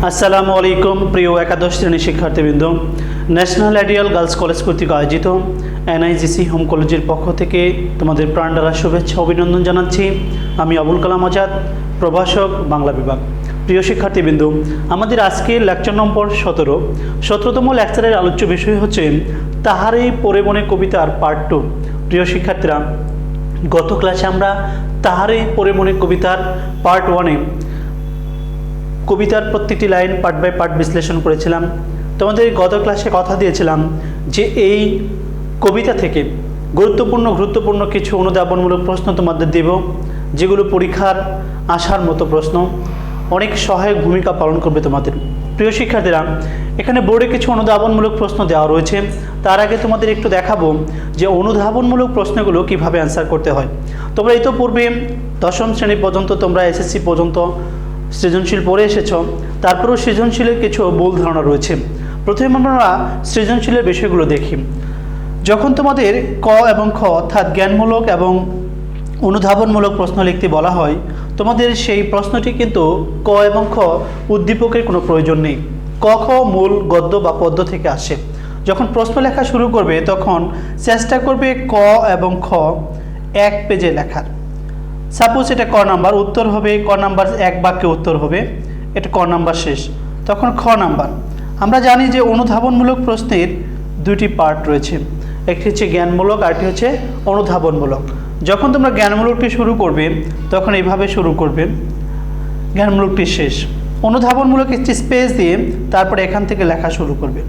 আসসালামু আলাইকুম প্রিয় একাদশ শ্রেণীর শিক্ষার্থীবৃন্দ, ন্যাশনাল আইডিয়াল গার্লস কলেজ কর্তৃক আয়োজিত এনআইজিসি হোম কলেজের পক্ষ থেকে তোমাদের প্রাণঢালা শুভেচ্ছা অভিনন্দন জানাচ্ছি। আমি আবুল কালাম আজাদ, প্রভাষক, বাংলা বিভাগ। প্রিয় শিক্ষার্থীবৃন্দ, আমাদের আজকের লেকচার নম্বর 17তম লেকচারের আলোচ্য বিষয় হচ্ছে তাহারই পরে মনে কবিতার পার্ট 2। প্রিয় শিক্ষার্থীরা, গত ক্লাসে আমরা তাহারই পরে মনে কবিতার পার্ট 1-এ কবিতার প্রত্যেকটি লাইন পার্ট বাই পার্ট বিশ্লেষণ করেছিলাম। তোমাদের গত ক্লাসে কথা দিয়েছিলাম যে এই কবিতা থেকে গুরুত্বপূর্ণ কিছু অনুধাবনমূলক প্রশ্ন তোমাদের দেব, যেগুলো পরীক্ষার আসার মতো প্রশ্ন, অনেক সহায়ক ভূমিকা পালন করবে তোমাদের। প্রিয় শিক্ষার্থীরা, এখানে বোর্ডে কিছু অনুধাবনমূলক প্রশ্ন দেওয়া রয়েছে। তার আগে তোমাদের একটু দেখাবো যে অনুধাবনমূলক প্রশ্নগুলো কিভাবে অ্যান্সার করতে হয়। তোমরা ইতোপূর্বে দশম শ্রেণী পর্যন্ত তোমরা এসএসসি পর্যন্ত সৃজনশীল পড়ে এসেছ, তারপরেও সৃজনশীলের কিছু ভুল ধারণা রয়েছে। প্রথমে আমরা সৃজনশীলের বিষয়গুলো দেখি। যখন তোমাদের ক এবং খ অর্থাৎ জ্ঞানমূলক এবং অনুধাবনমূলক প্রশ্ন লিখতে বলা হয়, তোমাদের সেই প্রশ্নটি কিন্তু ক এবং খ উদ্দীপকের কোনো প্রয়োজন নেই। ক খ মূল গদ্য বা পদ্য থেকে আসে। যখন প্রশ্ন লেখা শুরু করবে তখন চেষ্টা করবে ক এবং খ এক পেজে লেখার। সাপোজ এটা ক নাম্বার, উত্তর হবে ক নাম্বার, এক বাক্যে উত্তর হবে, এটা ক নাম্বার শেষ, তখন খ নাম্বার। আমরা জানি যে অনুধাবনমূলক প্রশ্নের দুটি পার্ট রয়েছে, একটি হচ্ছে জ্ঞানমূলক, আরেকটি হচ্ছে অনুধাবনমূলক। যখন তোমরা জ্ঞানমূলকটি শুরু করবে তখন এইভাবে শুরু করবে, জ্ঞানমূলকটি শেষ। অনুধাবনমূলক একটি স্পেস দিয়ে তারপরে এখান থেকে লেখা শুরু করবে।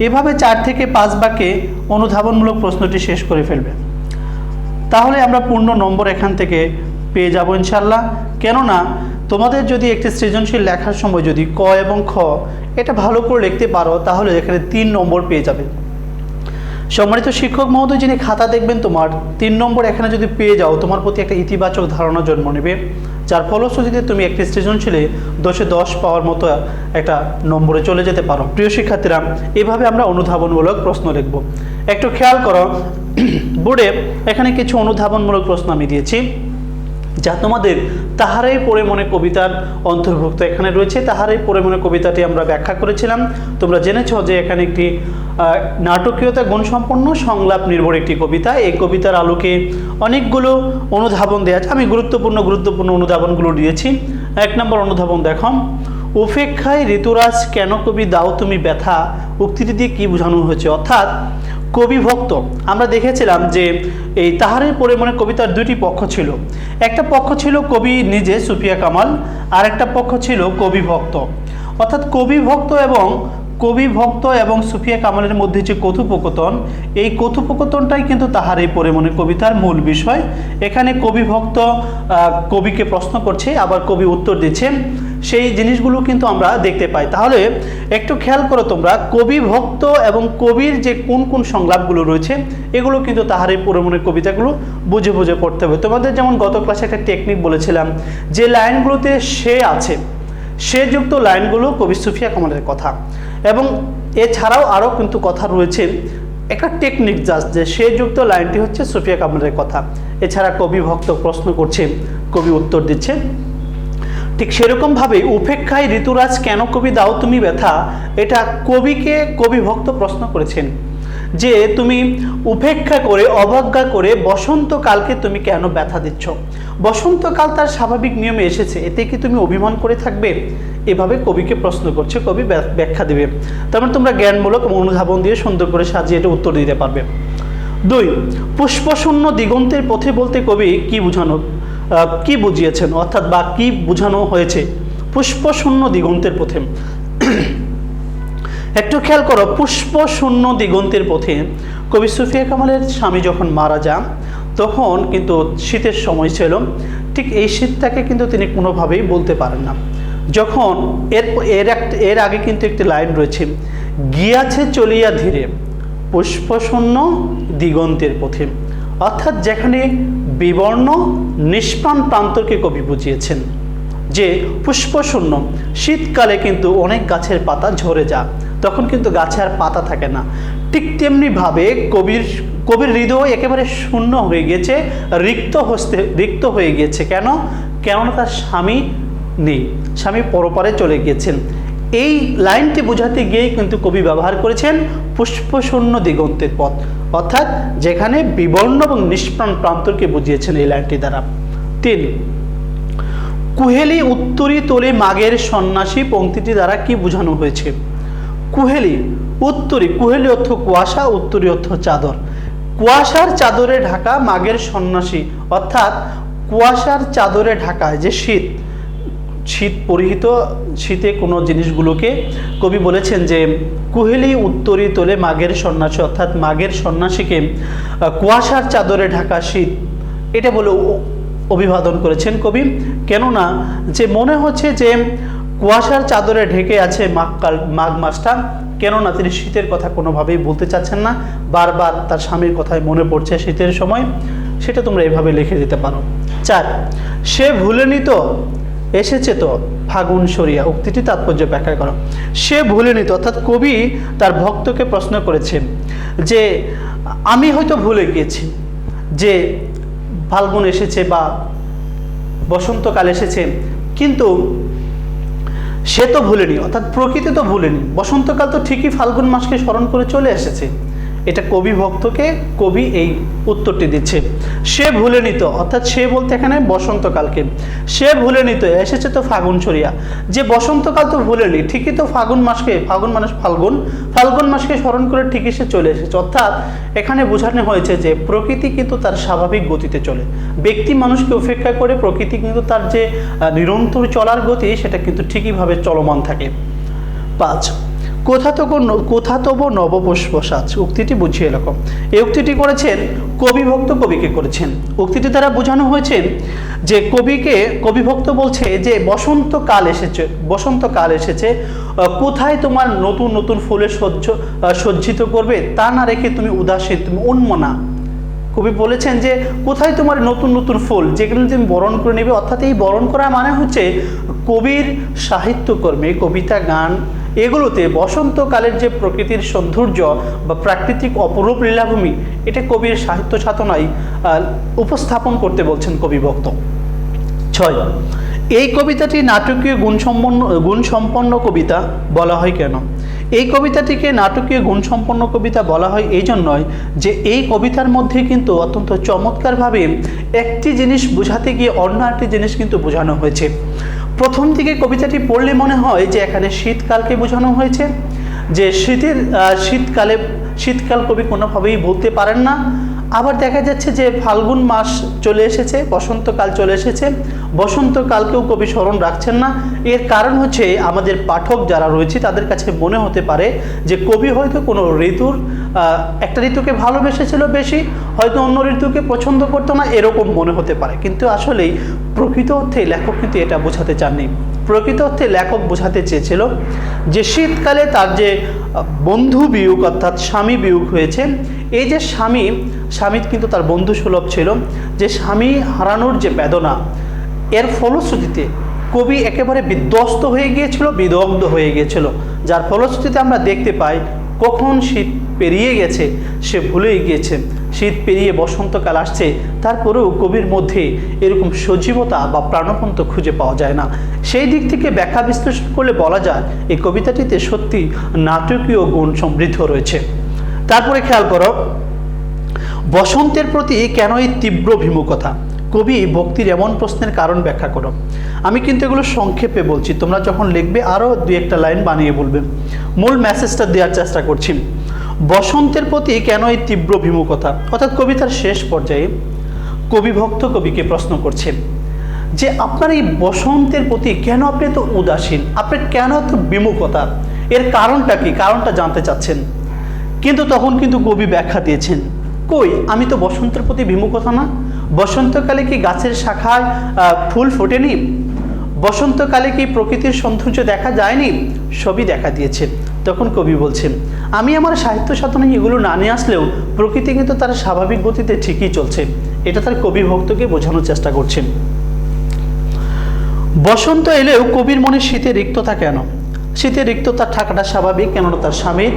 এভাবে 4 থেকে 5 বাক্যে অনুধাবনমূলক প্রশ্নটি শেষ করে ফেলবে। তাহলে আমরা পূর্ণ নম্বর এখান থেকে পেয়ে যাব ইনশাল্লাহ। কেননা তোমাদের যদি একটি সৃজনশীল লেখার সময় যদি ক এবং খ এটা ভালো করে লিখতে পারো, তাহলে এখানে 3 নম্বর পেয়ে যাবে। সম্মানিত শিক্ষক মহোদয়, যিনি খাতা দেখবেন তোমার 3 নম্বর এখানে যদি পেয়ে যাও, তোমার প্রতি একটা ইতিবাচক ধারণা জন্ম নেবে, যার ফলশ্রুতিতে তুমি একটি সৃজনশীলে 10-এ 10 পাওয়ার মতো একটা নম্বরে চলে যেতে পারো। প্রিয় শিক্ষার্থীরা, এভাবে আমরা অনুধাবনমূলক প্রশ্ন লিখব। একটু খেয়াল করো, বোর্ডে এখানে কিছু অনুধাবনমূলক প্রশ্ন আমি দিয়েছি, যা তোমাদের তাহারই পরে মনে কবিতার অন্তর্ভুক্ত এখানে রয়েছে। তাহারই পরে মনে কবিতাটি আমরা ব্যাখ্যা করেছিলাম। তোমরা জেনেছ যে এখানে একটি নাটকীয়তা গুণসম্পন্ন সংলাপ নির্ভর একটি কবিতা। এই কবিতার আলোকে অনেকগুলো অনুধাবন দেওয়া আছে। আমি গুরুত্বপূর্ণ অনুধাবনগুলো দিয়েছি। 1 নম্বর অনুধাবন দেখো, উপেক্ষায় ঋতুরাজ কেন কবি দাও তুমি ব্যথা, উক্তিটি দিয়ে কি বোঝানো হয়েছে? অর্থাৎ কবি ভক্ত। আমরা দেখেছিলাম যে এই তাহারই পরে মনে কবিতার দুটি পক্ষ ছিল। একটা পক্ষ ছিল কবি নিজে সুফিয়া কামাল, আর একটা পক্ষ ছিল কবি ভক্ত। অর্থাৎ কবি ভক্ত এবং সুফিয়া কামালের মধ্যে যে কথোপকথন, এই কথোপকথনটাই কিন্তু তাহারই পরে মনে কবিতার মূল বিষয়। এখানে কবি ভক্ত কবিকে প্রশ্ন করছে, আবার কবি উত্তর দিচ্ছে, সেই জিনিসগুলো কিন্তু আমরা দেখতে পাই। তাহলে একটু খেয়াল করো তোমরা, কবি ভক্ত এবং কবির যে কোন সংলাপগুলো রয়েছে, এগুলো কিন্তু তাহারই পরে মনে কবিতাগুলো বুঝে পড়তে হবে। তোমাদের যেমন গত ক্লাসে একটা টেকনিক বলেছিলাম, যে লাইনগুলোতে সে আছে, সে যুক্ত লাইনগুলো কবি সুফিয়া কামালের কথা, এবং এছাড়াও আরও কিন্তু কথা রয়েছে। একটা টেকনিক জাস্ট যে সে যুক্ত লাইনটি হচ্ছে সুফিয়া কামালের কথা, এছাড়া কবি ভক্ত প্রশ্ন করছে, কবি উত্তর দিচ্ছে। ঠিক সেরকমভাবে উপেক্ষায় ঋতুরাজ কেন কবি দাও তুমি ব্যথা, এটা কবিকে কবি ভক্ত প্রশ্ন করেছেন যে তুমি উপেক্ষা করে, অবজ্ঞা করে বসন্তকালকে তুমি কেন ব্যথা দিচ্ছ? বসন্তকাল তার স্বাভাবিক নিয়মে এসেছে, এতে কি তুমি অভিমান করে থাকবে? এভাবে কবিকে প্রশ্ন করছে, কবি ব্যাখ্যা দেবে। তারপর তোমরা জ্ঞানমূলক অনুধাবন দিয়ে সুন্দর করে সাজিয়ে এটা উত্তর দিতে পারবে। 2, পুষ্পশূন্য দিগন্তের পথে বলতে কবি কি বুঝিয়েছেন, অর্থাৎ বা কি বোঝানো হয়েছে পুষ্পশূন্য দিগন্তের পথে? একটু খেয়াল করো, পুষ্পশূন্য দিগন্তের পথে কবি সুফিয়া কামালের স্বামী যখন মারা যান, তখন কিন্তু শীতের সময় ছিল। ঠিক এই শীতটাকে কিন্তু তিনি কোনোভাবেই বলতে পারেন না। যখন এর আগে কিন্তু একটি লাইন রয়েছে, গিয়াছে চলিয়া ধীরে পুষ্পশূন্য দিগন্তের পথে, অর্থাৎ যেখানে বিবর্ণ নিষ্প্রাণ প্রান্তরকে কবি বুঝিয়েছেন যে পুষ্পশূন্য। শীতকালে কিন্তু অনেক গাছের পাতা ঝরে যায়, তখন কিন্তু গাছে আর পাতা থাকে না। ঠিক তেমনিভাবে কবির হৃদয় একেবারে শূন্য হয়ে গিয়েছে, রিক্ত হয়ে গিয়েছে। কেননা তার স্বামী নেই, স্বামী পরপারে চলে গিয়েছেন। এই লাইনটি বোঝাতে গিয়েই কিন্তু কবি ব্যবহার করেছেন পুষ্পশূন্য দিগন্তের পথ, অর্থাৎ যেখানে বিবর্ণ এবং নিষ্প্রাণ প্রান্তরকে বুঝিয়েছেন এই লাইনটি দ্বারা। 3, কুহেলি উত্তরি তোলে মাঘের সন্ন্যাসী পংক্তিটি দ্বারা কি বোঝানো হয়েছে? কুহেলি উত্তরি, কুহেলি অর্থ কুয়াশা, উত্তরি অর্থ চাদর। কুয়াশার চাদরে ঢাকা মাঘের সন্ন্যাসী, অর্থাৎ কুয়াশার চাদরে ঢাকা যে শীত, শীত পরিহিত শীতে কোনো জিনিসগুলোকে কবি বলেছেন যে কুহেলি উত্তরি তোলে মাঘের সন্ন্যাসী, অর্থাৎ মাঘের সন্ন্যাসীকে কুয়াশার চাদরে ঢাকা শীত, এটা বলে অভিবাদন করেছেন কবি। কেননা যে মনে হচ্ছে যে কুয়াশার চাদরে ঢেকে আছে মাঘ মাসটা, কেননা তিনি শীতের কথা কোনোভাবেই বলতে চাচ্ছেন না, বারবার তার স্বামীর কথায় মনে পড়ছে শীতের সময়, সেটা তোমরা এভাবে লিখে দিতে পারো। 4, সে ভুলেনি তো এসেছে তো ফাগুন সরিয়া, উক্তিটি তাৎপর্য ব্যাখ্যা করো। সে ভুলেনি তো, অর্থাৎ কবি তার ভক্তকে প্রশ্ন করেছেন যে আমি হয়তো ভুলে গিয়েছি যে ফাল্গুন এসেছে বা বসন্তকাল এসেছে, কিন্তু সে তো ভুলেনি, অর্থাৎ প্রকৃতি তো ভুলেনি, বসন্তকাল তো ঠিকই ফাল্গুন মাসকে স্মরণ করে চলে এসেছে। এটা কবি ভক্তকে কবি এই উত্তরটি দিচ্ছে। সে ভুলেনি তো, অর্থাৎ সে বলতে এখানে বসন্তকালকে, সে ভুলেনি তো এসেছে তো ফাগুন সরিয়া, যে বসন্তকাল তো ভুলেনি, ঠিকই তো ফাগুন মাসকে, ফাগুন মানে ফাল্গুন মাসকে স্মরণ করে ঠিকই সে চলে এসেছে। অর্থাৎ এখানে বোঝানো হয়েছে যে প্রকৃতি কিন্তু তার স্বাভাবিক গতিতে চলে, ব্যক্তি মানুষকে উপেক্ষা করে প্রকৃতি কিন্তু তার যে নিরন্তর চলার গতি সেটা কিন্তু ঠিকইভাবে চলমান থাকে। 5, কোথা তব নবপুষ্প সাজ, উক্তিটি বুঝিয়ে এরকম। এই উক্তিটি করেছেন কবি ভক্ত কবিকে করেছেন। উক্তিটি দ্বারা বোঝানো হয়েছে যে কবি ভক্ত বলছে যে বসন্তকাল এসেছে, কোথায় তোমার নতুন নতুন ফুলে সজ্জিত করবে তা না রেখে তুমি উদাসীন, তুমি উন্মনা। কবি বলেছেন যে কোথায় তোমার নতুন নতুন ফুল যেগুলো তুমি বরণ করে নেবে, অর্থাৎ এই বরণ করা মানে হচ্ছে কবির সাহিত্যকর্মে, কবিতা, গান, এগুলোতে বসন্তকালের যে প্রকৃতির সৌন্দর্য বা প্রাকৃতিক অপরূপ লীলাভূমি, এটা কবির সাহিত্য সাধনায় উপস্থাপন করতে বলছেন কবি ভক্ত। 6, এই কবিতাটি নাটকীয় গুণসম্পন্ন কবিতা বলা হয় কেন? এই কবিতাটিকে নাটকীয় গুণসম্পন্ন কবিতা বলা হয় এই জন্যই যে এই কবিতার মধ্যে কিন্তু অত্যন্ত চমৎকারভাবে একটি জিনিস বোঝাতে গিয়ে অন্য একটি জিনিস কিন্তু বোঝানো হয়েছে। প্রথম দিকে কবিতাটি পড়লে মনে হয় যে এখানে শীতকালকে বোঝানো হয়েছে, যে শীতকাল কবি কোনোভাবেই বলতে পারেন না। আবার দেখা যাচ্ছে যে ফাল্গুন মাস চলে এসেছে, বসন্তকাল চলে এসেছে, বসন্তকালকেও কবি স্মরণ রাখছেন না। এর কারণ হচ্ছে আমাদের পাঠক যারা রয়েছে তাদের কাছে মনে হতে পারে যে কবি হয়তো কোনো একটা ঋতুকে ভালোবেসেছিল বেশি, হয়তো অন্য ঋতুকে পছন্দ করতো না, এরকম মনে হতে পারে। কিন্তু আসলেই প্রকৃত অর্থে লেখক কিন্তু এটা বোঝাতে চাননি। প্রকৃত অর্থে লেখক বোঝাতে চেয়েছিল যে শীতকালে তার যে বন্ধু বিয়োগ অর্থাৎ স্বামী বিয়োগ হয়েছে, এই যে স্বামী কিন্তু তার বন্ধু সুলভ ছিল, যে স্বামী হারানোর যে বেদনা, এর ফলশ্রুতিতে কবি একেবারে বিধ্বস্ত হয়ে গিয়েছিল, বিদগ্ধ হয়ে গিয়েছিল, যার ফলশ্রুতিতে আমরা দেখতে পাই কখন শীত পেরিয়ে গেছে সে ভুলেই গিয়েছে, শীত পেরিয়ে বসন্তকাল আসছে, তারপরেও কবির মধ্যে এরকম সজীবতা বা প্রাণপন্ত খুঁজে পাওয়া যায় না। সেই দিক থেকে ব্যাখ্যা বিশ্লেষণ করলে বলা যায় এই কবিতাটিতে সত্যি নাটকীয় গুণ সমৃদ্ধ রয়েছে। তারপরে খেয়াল করো, বসন্তের প্রতি কেন এই তীব্র বিমুখতা? কবি ভক্তির এমন প্রশ্নের কারণ ব্যাখ্যা করো। আমি কিন্তু এগুলো সংক্ষেপে বলছি, তোমরা যখন লিখবে আরও 2-1টা লাইন বানিয়ে বলবে, মূল মেসেজটা দেওয়ার চেষ্টা করছি। বসন্তের প্রতি কেন এই তীব্র বিমুখতা, অর্থাৎ কবিতার শেষ পর্যায়ে কবি ভক্ত কবিকে প্রশ্ন করছেন যে আপনার এই বসন্তের প্রতি কেন আপনি তো উদাসীন, আপনার কেন তো বিমুখতা, এর কারণটা কি, কারণটা জানতে চাচ্ছেন। কিন্তু তখন কিন্তু কবি ব্যাখ্যা দিয়েছেন, কই আমি তো বসন্তের প্রতি বিমুখতা না, বসন্তকালে কি গাছের শাখায় ফুল ফোটেনি, বসন্তকালে কি প্রকৃতির সৌন্দর্য দেখা যায়নি, সবই দেখা দিয়েছে। তখন কবি বলছেন আমি আমার সাহিত্য সাধনায় এগুলো না নিয়ে আসলেও প্রকৃতি কিন্তু তার স্বাভাবিক গতিতে ঠিকই চলছে। এটা তার কবি ভক্তকে বোঝানোর চেষ্টা করছেন। বসন্ত এলেও কবির মনে শীতের রিক্ততা কেন? শীতের রিক্ততা থাকাটা স্বাভাবিক, কেননা তার স্বামীর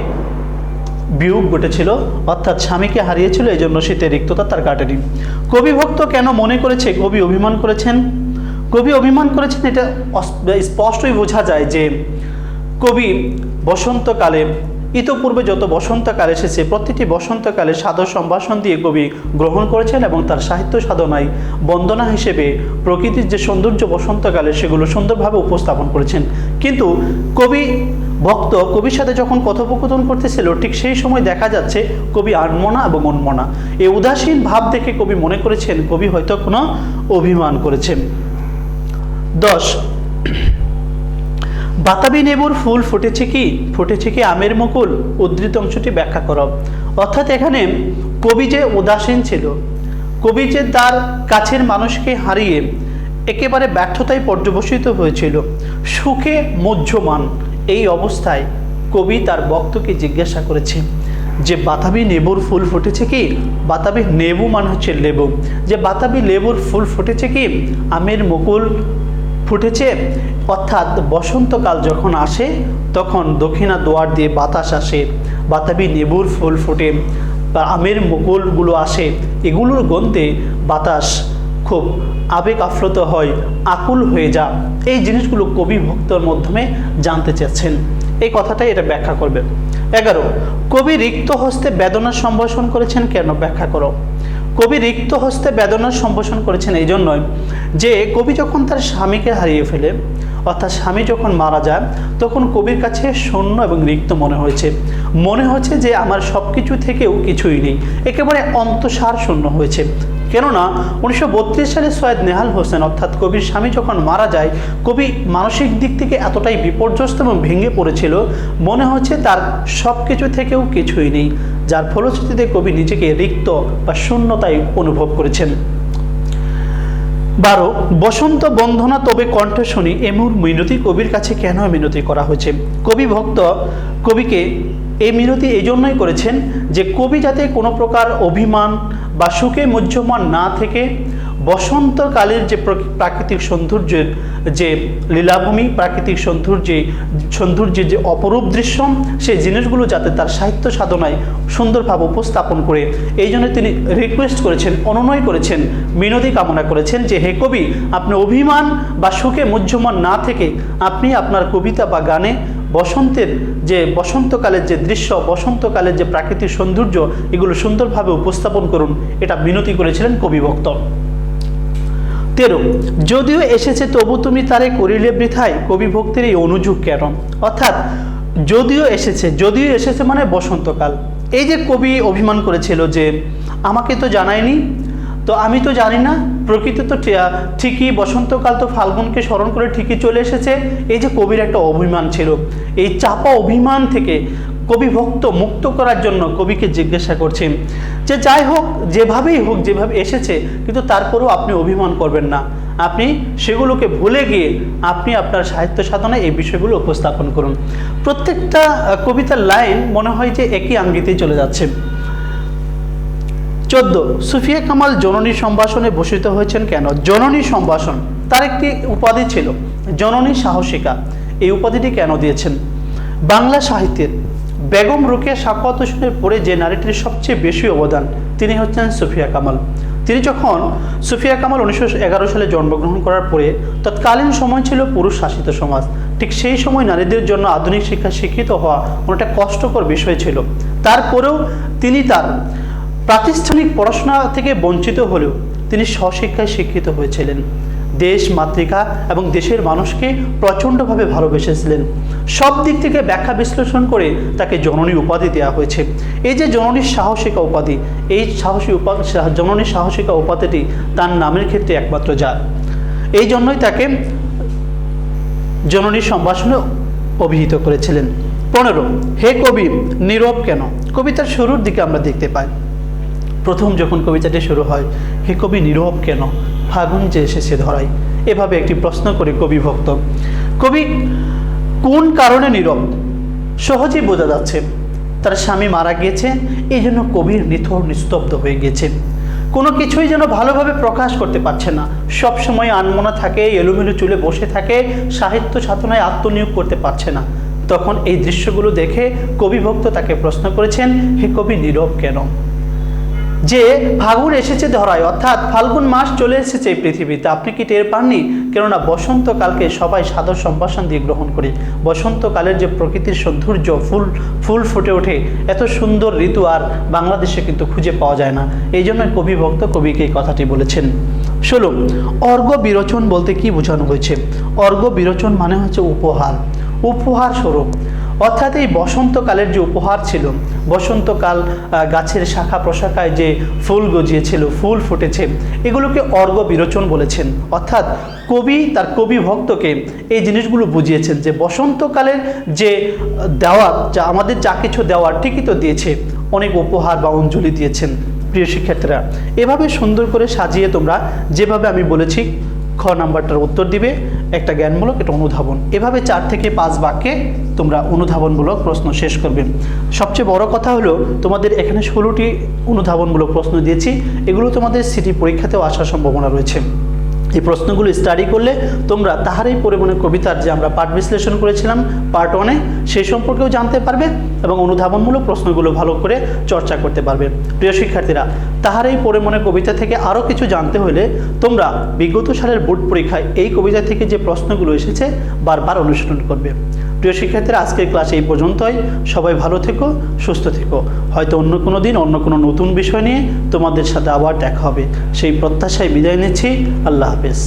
বিয়োগ ঘটেছিল, অর্থাৎ স্বামীকে হারিয়েছিল, এই জন্য শীতের রিক্ততা তার কাটেনি। কবি ভক্ত কেন মনে করেছে কবি অভিমান করেছেন? কবি অভিমান করেছেন এটা স্পষ্টই বোঝা যায় যে কবি বসন্তকালে ইতোপূর্বে যত বসন্তকাল এসেছে প্রতিটি বসন্তকালে সাদর সম্ভাষণ দিয়ে কবি গ্রহণ করেছেন এবং তার সাহিত্য সাধনায় বন্দনা হিসেবে প্রকৃতির যে সৌন্দর্য বসন্তকালে সেগুলো সুন্দরভাবে উপস্থাপন করেছেন। কিন্তু কবি ভক্ত কবির সাথে যখন কথোপকথন করতেছিল ঠিক সেই সময় দেখা যাচ্ছে কবি আনমনা এবং উন্মনা, এই উদাসীন ভাব দেখে কবি মনে করেছেন কবি হয়তো কোনো অভিমান করেছেন। 10, বাতাবি নেবুর ফুল ফুটেছে কি আমের মুকুল, উদ্ধৃত অংশটি ব্যাখ্যা করো। অর্থাৎ এখানে কবি যে উদাসীন ছিল, কবি যে তার কাছের মানুষকে হারিয়ে একেবারে ব্যর্থতায় পর্যবসিত হয়েছিল, সুখে মুহ্যমান এই অবস্থায় কবি তার ভক্তকে জিজ্ঞাসা করেছে যে বাতাবি লেবুর ফুল ফুটেছে কি, বাতাবি লেবু মানে হচ্ছে লেবু, যে বাতাবি লেবুর ফুল ফুটেছে কি, আমের মুকুল ফুটেছে। অর্থাৎ বসন্তকাল যখন আসে তখন দক্ষিণা দুয়ার দিয়ে বাতাস আসে, বাতাবি লেবুর ফুল ফুটে বা আমের মুকুলগুলো আসে, এগুলোর গন্ধে বাতাস খুব আবেগ আপ্লুত হয়, আকুল হয়ে যা, এই জিনিসগুলো কবি ভক্তর মাধ্যমে জানতে চাচ্ছেন। এই কথাটাই এটা ব্যাখ্যা করবে। 11, কবি রিক্ত হস্তে বেদনার সম্ভাষণ করেছেন কেন, ব্যাখ্যা করো। কবি রিক্ত হস্তে বেদনার সম্ভাষণ করেছেন এই জন্যই যে কবি যখন তার স্বামীকে হারিয়ে ফেলে, অর্থাৎ স্বামী যখন মারা যায় তখন কবির কাছে শূন্য এবং রিক্ত মনে হচ্ছে যে আমার সব কিছু থেকেও কিছুই নেই, একেবারে অন্তঃসার শূন্য হয়েছে। কেননা 1932 সালে সৈয়দ নেহাল হোসেন অর্থাৎ কবির স্বামী যখন মারা যায় কবি মানসিক দিক থেকে এতটাই বিপর্যস্ত এবং ভেঙে পড়েছিল, মনে হচ্ছে তার সব কিছু থেকেও কিছুই নেই, যার ফলশ্রুতিতে কবি নিজেকে রিক্ত বা শূন্যতায় অনুভব করেছেন। 12, বসন্ত বন্ধনা তবে কণ্ঠ শুনি এমন মিনতি কবির কাছে কেন মিনতি করা হয়েছে। কবি ভক্ত কবিকে এই মিনতি এই জন্যই করেছেন যে কবি যাতে কোনো প্রকার অভিমান বা সুখে মুহ্যমান না থেকে বসন্তকালের যে প্রাকৃতিক সৌন্দর্যের যে লীলাভূমি, প্রাকৃতিক সৌন্দর্যের যে অপরূপ দৃশ্য, সেই জিনিসগুলো যাতে তার সাহিত্য সাধনায় সুন্দরভাবে উপস্থাপন করে, এই জন্য তিনি রিকোয়েস্ট করেছেন, অনুনয় করেছেন, মিনতি কামনা করেছেন যে হে কবি, আপনি অভিমান বা সুখে মুহ্যমান না থেকে আপনি আপনার কবিতা বা গানে বসন্তের যে বসন্তকালের যে দৃশ্য, বসন্তকালের যে প্রাকৃতিক সৌন্দর্য, এগুলো সুন্দরভাবে উপস্থাপন করুন, এটা মিনতি করেছিলেন কবি ভক্ত। 13, যদিও এসেছে তবু তুমি তারে করিলে বৃথায়, কবি ভক্তের এই অনুযোগ কেন। অর্থাৎ যদিও এসেছে মানে বসন্তকাল, এই যে কবি অভিমান করেছিল যে আমাকে তো জানায়নি, তো আমি তো জানি না, প্রকৃতি তো ঠিকই বসন্তকাল তো ফাল্গুনকে স্মরণ করে ঠিকই চলে এসেছে, এই যে কবির একটা অভিমান ছিল, এই চাপা অভিমান থেকে কবি ভক্ত মুক্ত করার জন্য কবিকে জিজ্ঞাসা করছেন যে যাই হোক, যেভাবেই হোক, যেভাবে এসেছে, কিন্তু তারপরেও আপনি অভিমান করবেন না, আপনি সেগুলোকে ভুলে গিয়ে আপনি আপনার সাহিত্য সাধনায় এই বিষয়গুলো উপস্থাপন করুন। প্রত্যেকটা কবিতার লাইন মনে হয় যে একই আঙ্গিতেই চলে যাচ্ছে। 14, সুফিয়া কামাল জননী সম্ভাষণে ভূষিত হয়েছেন কেন। জননী সম্ভাষণ তার একটি উপাধি ছিল, জননী সাহসিকা, এই উপাধিটি কেন দিয়েছেন। বাংলা সাহিত্যের বেগম রোকেয়া সাখাওয়াত হোসেনের পরে যে নারীটির সবচেয়ে বেশি অবদান তিনি হচ্ছেন সুফিয়া কামাল। তিনি যখন সুফিয়া কামাল 1911 সালে জন্মগ্রহণ করার পরে তৎকালীন সময় ছিল পুরুষ শাসিত সমাজ, ঠিক সেই সময় নারীদের জন্য আধুনিক শিক্ষা শিক্ষিত হওয়া অনেকটা কষ্টকর বিষয় ছিল। তারপরেও তিনি তার প্রাতিষ্ঠানিক পড়াশোনা থেকে বঞ্চিত হলেও তিনি স্বশিক্ষায় শিক্ষিত হয়েছিলেন, দেশ মাতৃকা এবং দেশের মানুষকে প্রচণ্ডভাবে ভালোবেসেছিলেন। সব দিক থেকে ব্যাখ্যা বিশ্লেষণ করে তাকে জননী উপাধি দেওয়া হয়েছে। এই যে জননী সাহসিকা উপাধি, এই জননী সাহসিকা উপাধিটি তার নামের ক্ষেত্রে একমাত্র যার, এই জন্যই তাকে জননী সম্ভাষণে অভিহিত করেছিলেন। 15, হে কবি নীরব কেন। কবিতার শুরুর দিকে আমরা দেখতে পাই, প্রথম যখন কবিতাটি শুরু হয়, হে কবি নীরব কেন, ফাগুন যে এসেছে ধরাই, এভাবে একটি প্রশ্ন করে কবি ভক্ত। কবি কোন কারণে নীরব সহজেই বোঝা যাচ্ছে, তার স্বামী মারা গিয়েছে, এই জন্য কবির নিথর নিস্তব্ধ হয়ে গেছে, কোনো কিছুই যেন ভালোভাবে প্রকাশ করতে পারছে না, সব সময় আনমনা থাকে, এলোমেলো চুলে বসে থাকে, সাহিত্য সাধনায় আত্মনিয়োগ করতে পারছে না। তখন এই দৃশ্যগুলো দেখে কবি ভক্ত তাকে প্রশ্ন করেছেন, হে কবি নীরব কেন। যে ফাগুন এসেছে ধরায়, অর্থাৎ ফাল্গুন মাস চলে এসেছে এই পৃথিবীতে। আপনি কি টের পাননি? কেননা বসন্তকালকে সবাই সাদর সম্ভাষণ দিয়ে গ্রহণ করি। বসন্তকালের যে প্রকৃতির সৌন্দর্য, ফুল ফুটে ওঠে, এত সুন্দর ঋতু আর বাংলাদেশে কিন্তু খুঁজে পাওয়া যায় না। এই জন্য কবি ভক্ত কবিকে এই কথাটি বলেছেন। 16, অর্ঘ্য বিরোচন বলতে কি বোঝানো হয়েছে? অর্ঘ্য বিরোচন মানে হচ্ছে উপহার স্বরূপ। অর্থাৎ এই বসন্তকালের যে উপহার ছিল, বসন্তকাল গাছের শাখা প্রশাখায় যে ফুল গজিয়েছিল, ফুল ফুটেছে, এগুলোকে অর্ঘ্য বিরোচন বলেছেন। অর্থাৎ কবি তার কবি ভক্তকে এই জিনিসগুলো বুঝিয়েছেন যে বসন্তকালের যে দেওয়ার, যা আমাদের যা কিছু দেওয়ার, ঠিকই তো দিয়েছে, অনেক উপহার বা অঞ্জলি দিয়েছেন। প্রিয় শিক্ষার্থীরা, এভাবে সুন্দর করে সাজিয়ে তোমরা যেভাবে আমি বলেছি খ নাম্বারটার উত্তর দিবে, একটা জ্ঞানমূলক, একটা অনুধাবন। এভাবে 4 থেকে 5 বাক্যে তোমরা অনুধাবনমূলক প্রশ্ন শেষ করবে। সবচেয়ে বড় কথা হলো তোমাদের এখানে 16টি অনুধাবনমূলক প্রশ্ন দিয়েছি, এগুলো তোমাদের সিটি পরীক্ষাতেও আসার সম্ভাবনা রয়েছে। এই প্রশ্নগুলো স্টাডি করলে তোমরা তাহারই পরিমাণে কবিতার যে আমরা পাঠ বিশ্লেষণ করেছিলাম পার্ট 1-এ, সেই সম্পর্কেও জানতে পারবে এবং অনুধাবনমূলক প্রশ্নগুলো ভালো করে চর্চা করতে পারবে। প্রিয় শিক্ষার্থীরা, তাহারই পরিমাণে কবিতা থেকে আরও কিছু জানতে হলে তোমরা বিগত সালের বোর্ড পরীক্ষায় এই কবিতা থেকে যে প্রশ্নগুলো এসেছে বারবার অনুসরণ করবে। প্রিয় শিক্ষার্থীরা, আজকের ক্লাস এই পর্যন্তই। সবাই ভালো থেকো, সুস্থ থেকো। হয়তো অন্য কোনো দিন অন্য কোনো নতুন বিষয় নিয়ে তোমাদের সাথে আবার দেখা হবে। সেই প্রত্যাশায় বিদায় নিচ্ছি। আল্লাহ হাফেজ।